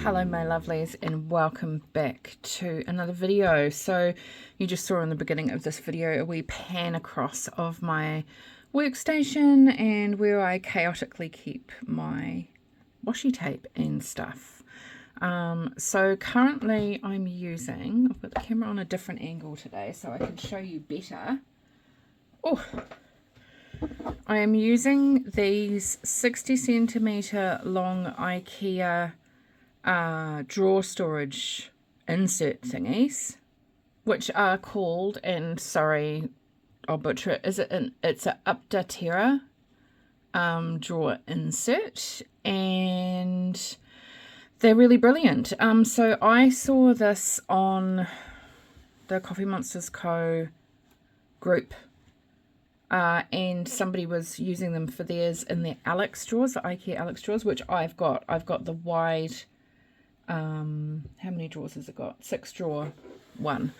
Hello my lovelies and welcome back to another video. So you just saw in the beginning of this video a wee pan across of my workstation and where I chaotically keep my washi tape and stuff. So currently I've got the camera on a different angle today so I can show you better. Oh, I am using these 60 centimeter long IKEA drawer storage insert thingies, which are called, and sorry I'll butcher it, it's a Updatera drawer insert, and they're really brilliant. So I saw this on the Coffee Monsters Co group, and somebody was using them for theirs in their Alex drawers, the IKEA Alex drawers, which I've got the wide, how many drawers has it got? 6 drawer one,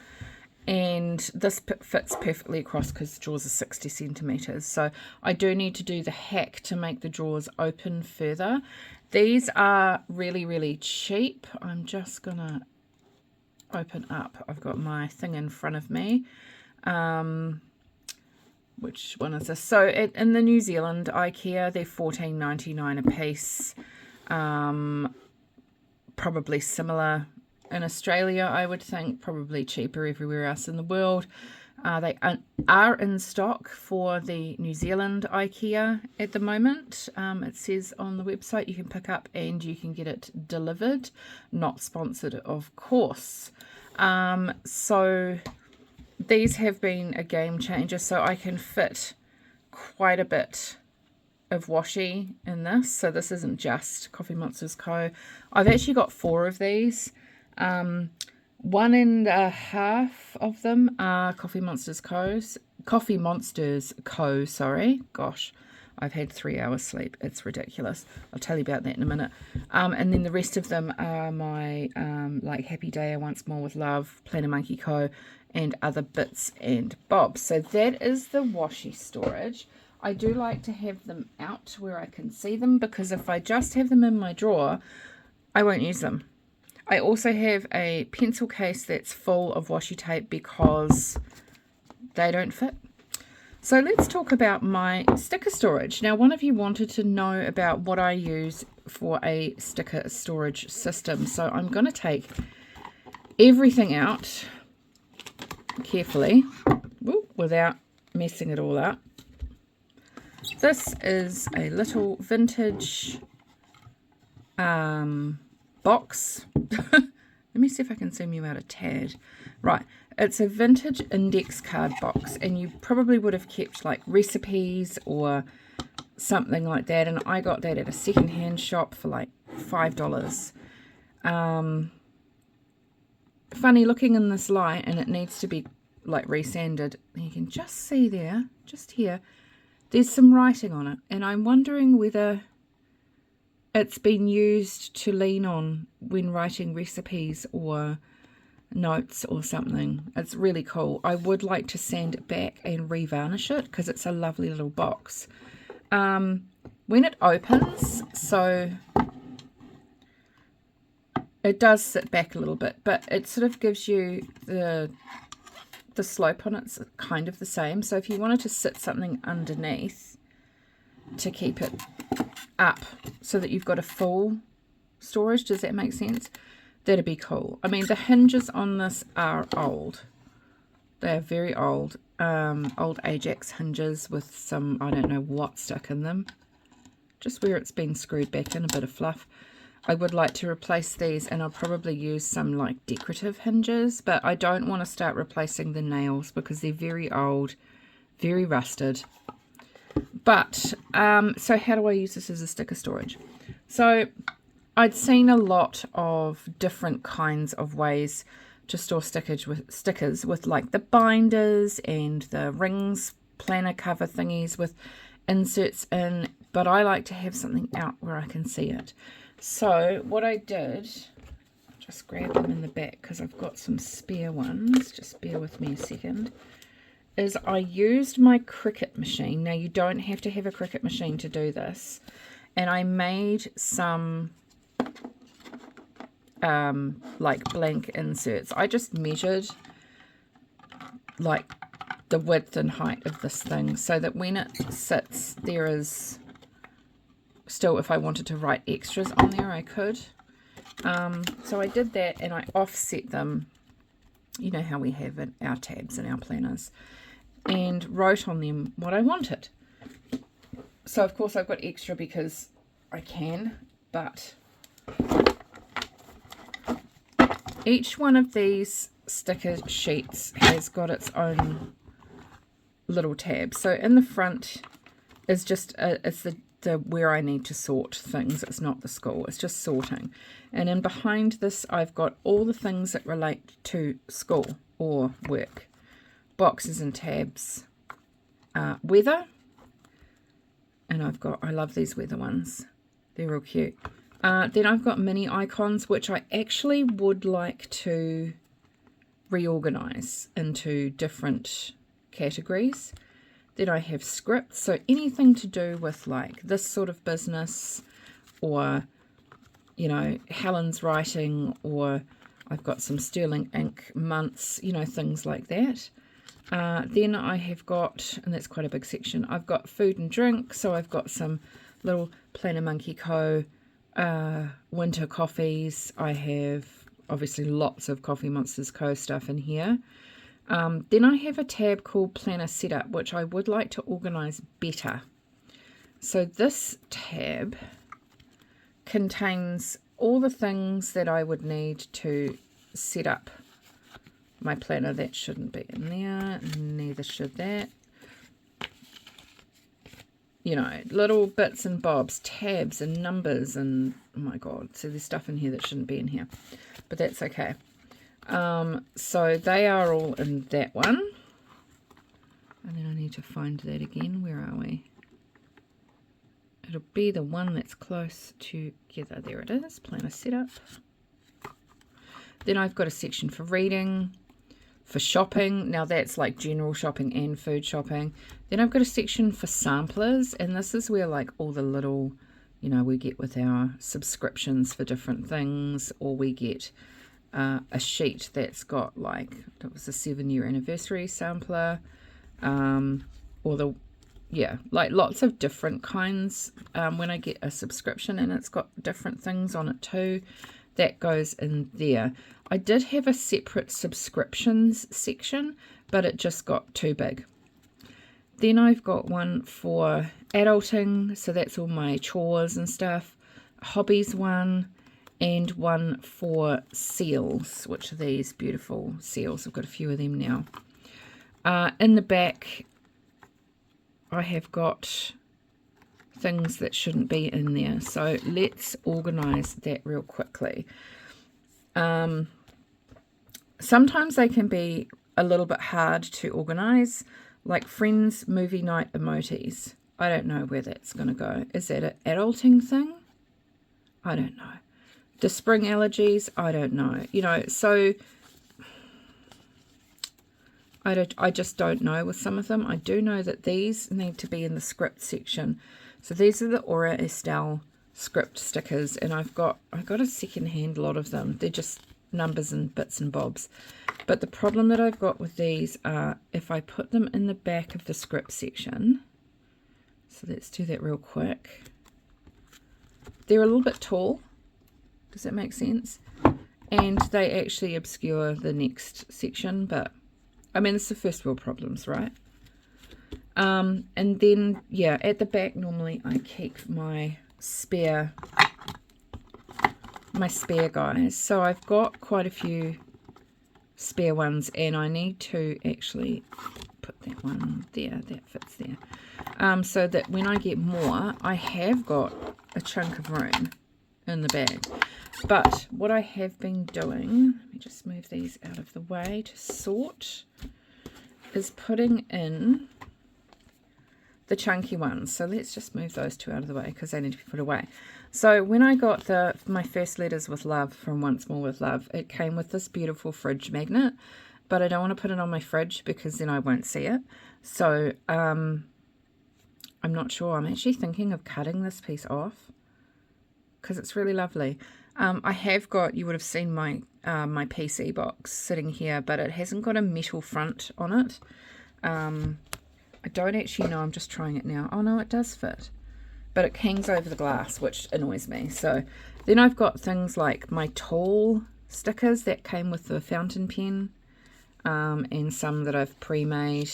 and this fits perfectly across because the drawers are 60 centimeters. So I do need to do the hack to make the drawers open further. These are really cheap. I'm just gonna open up. I've got my thing in front of me. Which one is this? So in the New Zealand IKEA, they're $14.99 a piece. Probably similar in Australia, I would think. Probably cheaper everywhere else in the world. They are in stock for the New Zealand IKEA at the moment. It says on the website you can pick up and you can get it delivered. Not sponsored, of course. So these have been a game changer. So I can fit quite a bit of washi in this. So this isn't just Coffee Monsters Co. I've actually got 4 of these. 1.5 of them are Coffee Monsters Co. Sorry. Gosh, I've had 3 hours sleep. It's ridiculous. I'll tell you about that in a minute. And then the rest of them are my like Happy Day, Once More with Love, Planner Monkey Co. and other bits and bobs. So that is the washi storage. I do like to have them out where I can see them, because if I just have them in my drawer, I won't use them. I also have a pencil case that's full of washi tape because they don't fit. So let's talk about my sticker storage. Now, one of you wanted to know about what I use for a sticker storage system. So I'm going to take everything out carefully without messing it all up. This is a little vintage box. Let me see if I can zoom you out a tad. Right, it's a vintage index card box, and you probably would have kept like recipes or something like that, and I got that at a secondhand shop for like $5. Funny looking in this light, and it needs to be like resanded. You can just see there, just here, there's some writing on it, and I'm wondering whether it's been used to lean on when writing recipes or notes or something. It's really cool. I would like to sand it back and revarnish it because it's a lovely little box. When it opens, so it does sit back a little bit, but it sort of gives you the slope on it's kind of the same. So if you wanted to sit something underneath to keep it up so that you've got a full storage, does that make sense? That'd be cool. I mean, the hinges on this are old. They're very old. Old Ajax hinges with some, I don't know what, stuck in them. Just where it's been screwed back in, a bit of fluff. I would like to replace these, and I'll probably use some like decorative hinges, but I don't want to start replacing the nails because they're very old, very rusted. But so how do I use this as a sticker storage? So I'd seen a lot of different kinds of ways to store stickers with like the binders and the rings planner cover thingies with inserts in, but I like to have something out where I can see it. So what I did, I'll just grab them in the back because I've got some spare ones, just bear with me a second, is I used my Cricut machine. Now you don't have to have a Cricut machine to do this, and I made some like blank inserts. I just measured like the width and height of this thing so that when it sits, there is still, if I wanted to write extras on there, I could. So I did that, and I offset them, you know how we have it, our tabs and our planners, and wrote on them what I wanted. So of course I've got extra because I can, but each one of these sticker sheets has got its own little tab. So in the front is just it's the where I need to sort things. It's not the school, it's just sorting. And in behind this I've got all the things that relate to school or work, boxes and tabs, weather, and I love these weather ones, they're real cute. Then I've got mini icons, which I actually would like to reorganize into different categories. Then I have scripts, so anything to do with like this sort of business, or you know, Helen's writing, or I've got some sterling ink months, you know, things like that. Then I have got, and that's quite a big section, I've got food and drink, so I've got some little Planner Monkey Co. Winter coffees. I have obviously lots of Coffee Monsters Co. stuff in here. Then I have a tab called Planner Setup, which I would like to organize better. So this tab contains all the things that I would need to set up my planner. That shouldn't be in there, neither should that. You know, little bits and bobs, tabs and numbers, and oh my god, so there's stuff in here that shouldn't be in here, but that's okay. So they are all in that one, and then I need to find that again. Where are we? It'll be the one that's close together. There it is, Planner Setup. Then I've got a section for reading, for shopping. Now that's like general shopping and food shopping. Then I've got a section for samplers, and this is where like all the little, you know, we get with our subscriptions for different things, or we get a sheet that's got like, that was a 7-year anniversary sampler, or the, yeah, like lots of different kinds. When I get a subscription and it's got different things on it too, that goes in there. I did have a separate subscriptions section, but it just got too big. Then I've got one for adulting, so that's all my chores and stuff, hobbies one, and one for seals, which are these beautiful seals. I've got a few of them now. In the back I have got things that shouldn't be in there, so let's organize that real quickly. Sometimes they can be a little bit hard to organize, like friends movie night emojis. I don't know where that's going to go. Is that an adulting thing? I don't know. The spring allergies? I don't know. You know, so I just don't know with some of them. I do know that these need to be in the script section. So these are the Aura Estelle script stickers, and I got a second-hand lot of them. They're just numbers and bits and bobs. But the problem that I've got with these are if I put them in the back of the script section, so let's do that real quick. They're a little bit tall. Does that make sense? And they actually obscure the next section, but I mean, it's the first world problems, right? And then, yeah, at the back, normally I keep my spare guys. So I've got quite a few spare ones, and I need to actually put that one there. That fits there. So that when I get more, I have got a chunk of room in the bag. But what I have been doing, let me just move these out of the way to sort, is putting in the chunky ones. So let's just move those two out of the way because they need to be put away. So when I got my first letters with love from Once More with Love, it came with this beautiful fridge magnet, but I don't want to put it on my fridge because then I won't see it. So I'm not sure. I'm actually thinking of cutting this piece off because it's really lovely. I have got, you would have seen my my PC box sitting here, but it hasn't got a metal front on it. I don't actually know, I'm just trying it now. Oh no, it does fit. But it hangs over the glass, which annoys me. So then I've got things like my tall stickers that came with the fountain pen, and some that I've pre-made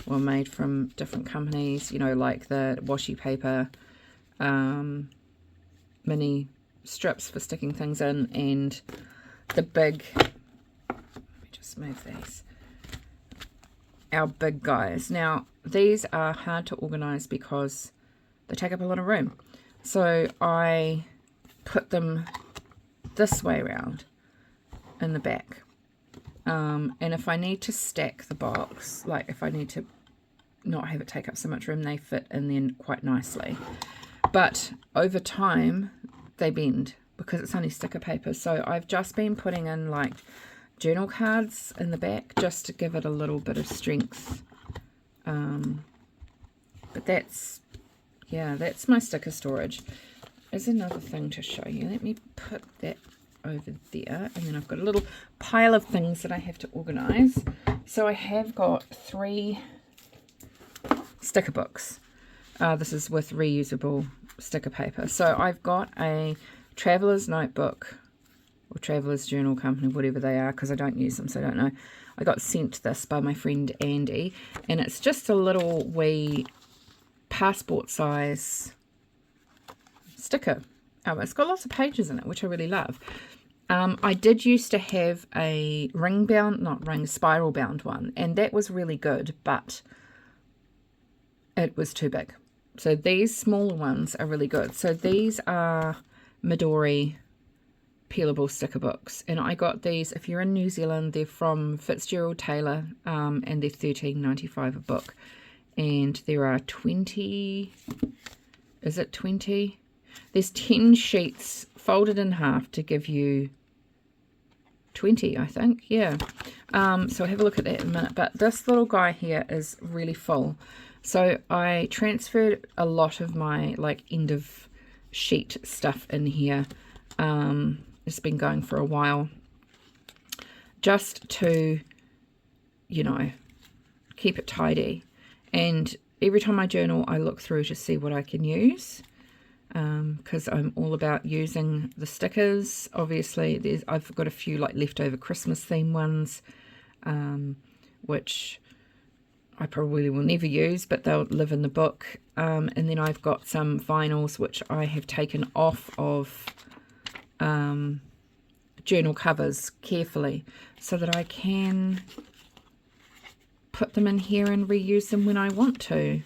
or made from different companies, you know, like the washi paper, mini strips for sticking things in, and the big, let me just move these, our big guys. Now these are hard to organize because they take up a lot of room, so I put them this way around in the back, and if I need to stack the box, like if I need to not have it take up so much room, they fit in there quite nicely. But over time they bend because it's only sticker paper, so I've just been putting in like journal cards in the back just to give it a little bit of strength. But that's, yeah, that's my sticker storage. There's another thing to show you. Let me put that over there, and then I've got a little pile of things that I have to organize. So I have got 3 sticker books. This is with reusable sticker paper. So I've got a traveler's notebook or traveler's journal company, whatever they are, because I don't use them, so I don't know. I got sent this by my friend Andy, and it's just a little wee passport size sticker. It's got lots of pages in it, which I really love. I did used to have a spiral bound one, and that was really good, but it was too big. So these smaller ones are really good. So these are Midori peelable sticker books, and I got these, if you're in New Zealand, they're from Fitzgerald Taylor, and they're $13.95 a book, and there are 20, is it 20? There's 10 sheets folded in half to give you 20, I think, yeah. So have a look at that in a minute, but this little guy here is really full. So I transferred a lot of my like end of sheet stuff in here. It's been going for a while, just to, you know, keep it tidy. And every time I journal, I look through to see what I can use, because I'm all about using the stickers. Obviously, I've got a few like leftover Christmas theme ones, which I probably will never use, but they'll live in the book. And then I've got some vinyls which I have taken off of journal covers carefully so that I can put them in here and reuse them when I want to.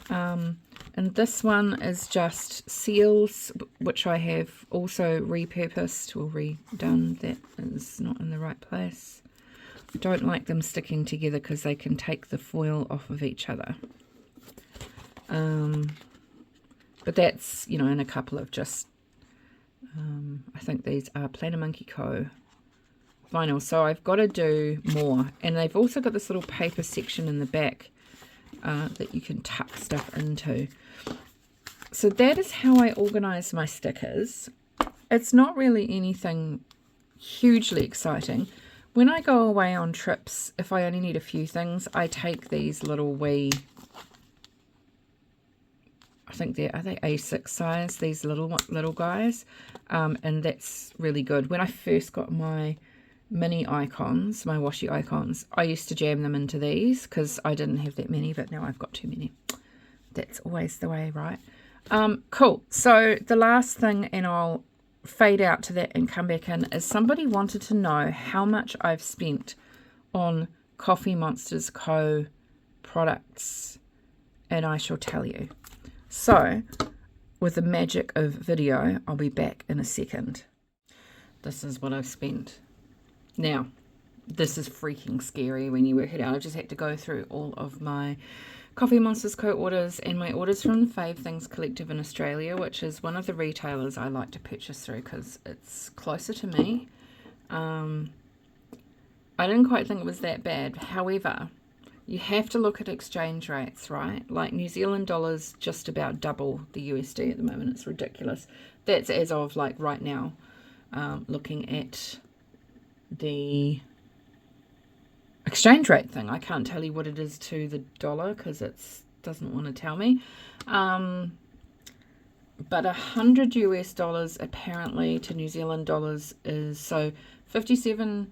And this one is just seals, which I have also repurposed or redone. That is not in the right place. I don't like them sticking together because they can take the foil off of each other. But that's, you know, in a couple of just, I think these are Planner Monkey Co. vinyl. So I've got to do more. And they've also got this little paper section in the back that you can tuck stuff into. So that is how I organize my stickers. It's not really anything hugely exciting. When I go away on trips, if I only need a few things, I take these little wee, I think are they A6 size, these little guys, and that's really good. When I first got my mini icons, my washi icons, I used to jam them into these because I didn't have that many, but now I've got too many. That's always the way, right? Cool. So the last thing, and I'll fade out to that and come back in, is somebody wanted to know how much I've spent on Coffee Monsters Co. products, and I shall tell you. So, with the magic of video, I'll be back in a second. This is what I've spent. Now, this is freaking scary when you work it out. I just had to go through all of my Coffee Monsters Co. orders and my orders from the Fave Things Collective in Australia, which is one of the retailers I like to purchase through because it's closer to me. I didn't quite think it was that bad. However, you have to look at exchange rates, right? Like New Zealand dollars just about double the USD at the moment. It's ridiculous. That's as of like right now. looking at the exchange rate thing. I can't tell you what it is to the dollar because it doesn't want to tell me. But $100 apparently to New Zealand dollars is, so $57.61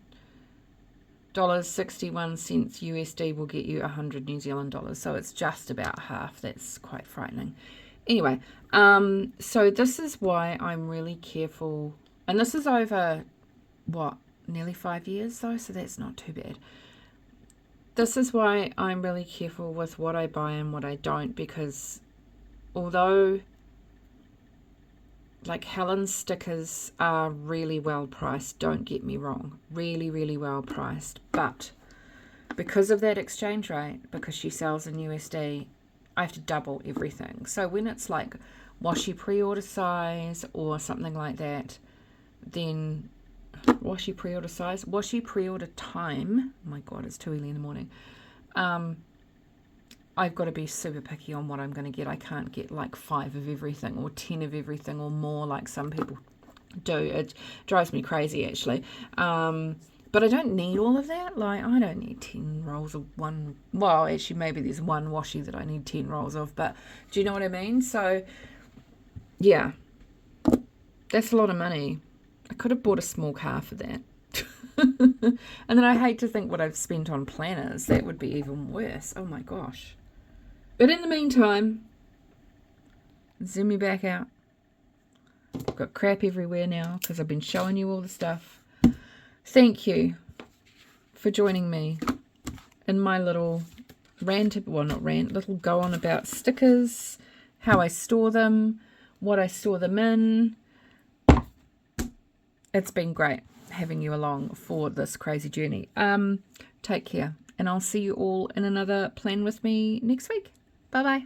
USD will get you 100 New Zealand dollars. So it's just about half. That's quite frightening. Anyway, so this is why I'm really careful. And this is over, what, nearly 5 years though, so that's not too bad. This is why I'm really careful with what I buy and what I don't, because although like Helen's stickers are really well priced, don't get me wrong, really, really well priced, but because of that exchange rate, because she sells in USD, I have to double everything. So when it's like Washi pre-order size or something like that, then Washi pre-order size, Washi pre-order time, oh my god, it's too early in the morning, I've got to be super picky on what I'm going to get. I can't get like 5 of everything or 10 of everything or more like some people do. It drives me crazy actually. But I don't need all of that. Like, I don't need 10 rolls of one. Well, actually, maybe there's one washi that I need 10 rolls of. But do you know what I mean? So, yeah. That's a lot of money. I could have bought a small car for that. And then I hate to think what I've spent on planners. That would be even worse. Oh, my gosh. But in the meantime, zoom me back out. I've got crap everywhere now because I've been showing you all the stuff. Thank you for joining me in my little rant, well not rant, little go on about stickers, how I store them, what I store them in. It's been great having you along for this crazy journey. Take care, and I'll see you all in another plan with me next week. Bye bye.